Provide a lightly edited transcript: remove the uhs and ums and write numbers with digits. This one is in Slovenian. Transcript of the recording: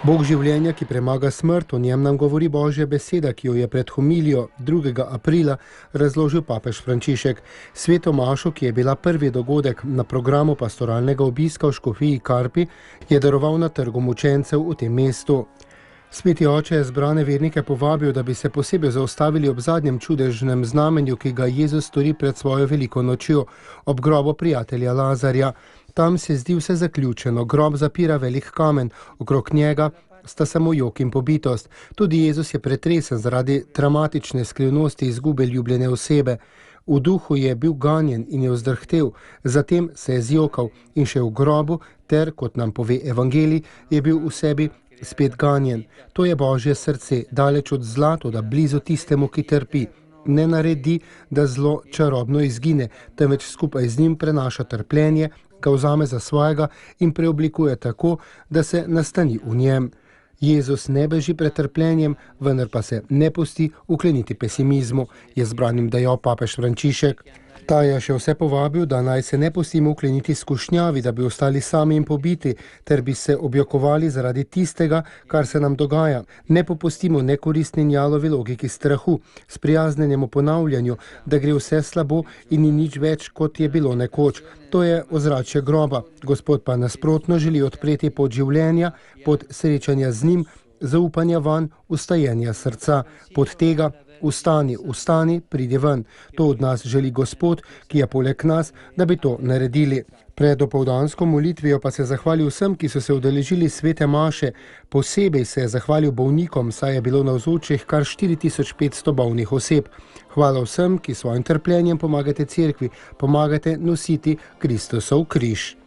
Bog življenja, ki premaga smrt, o njem nam govori Božja beseda, ki jo je pred homilijo 2. aprila razložil papež Frančišek. Sveto mašo, ki je bila prvi dogodek na programu pastoralnega obiska v škofiji Karpi, je daroval na trgu mučencev v tem mestu. Sveti oče je zbrane vernike povabil, da bi se posebej zaustavili ob zadnjem čudežnem znamenju, ki ga Jezus stori pred svojo veliko nočjo, ob grobu prijatelja Lazarja. Tam se zdi vse zaključeno, grob zapira velik kamen, okrog njega sta samo jok in pobitost. Tudi Jezus je pretresen zaradi dramatične skrivnosti izgube ljubljene osebe. V duhu je bil ganjen in je vzdrhtel, zatem se je zjokal in še v grobu ter, kot nam pove evangelij, je bil v sebi spet ganjen. To je Božje srce, daleč od zla, toda blizu tistemu, ki trpi. Ne naredi, da zlo čarobno izgine, temveč skupaj z njim prenaša trpljenje, ga vzame za svojega in preoblikuje tako, da se nastani v njem. Jezus ne beži pred trpljenjem, vendar pa se ne pusti ukleniti pesimizmu, je zbranim dejal papež Frančišek. Ta je še vse povabil, da naj se ne pustimo ukleniti skušnjavi, da bi ostali sami in pobiti, ter bi se objokovali zaradi tistega, kar se nam dogaja. Ne popustimo nekoristni jalovi logiki strahu, sprijaznjenemu ponavljanju, da gre vse slabo in ni nič več, kot je bilo nekoč. To je ozračje groba. Gospod pa nasprotno želi odpreti pot življenja, pot srečanja z njim, zaupanja vanj, ustajenja srca, pot tega, Vstani, vstani, pridi ven. To od nas želi Gospod, ki je poleg nas, da bi to naredili. Pred opoldansko molitvijo pa se zahvalil vsem, ki so se udeležili svete maše. Posebej se je zahvalil bolnikom, saj je bilo navzočih kar 4500 bolnih oseb. Hvala vsem, ki svojim trpljenjem pomagate cerkvi, pomagate nositi Kristusov križ.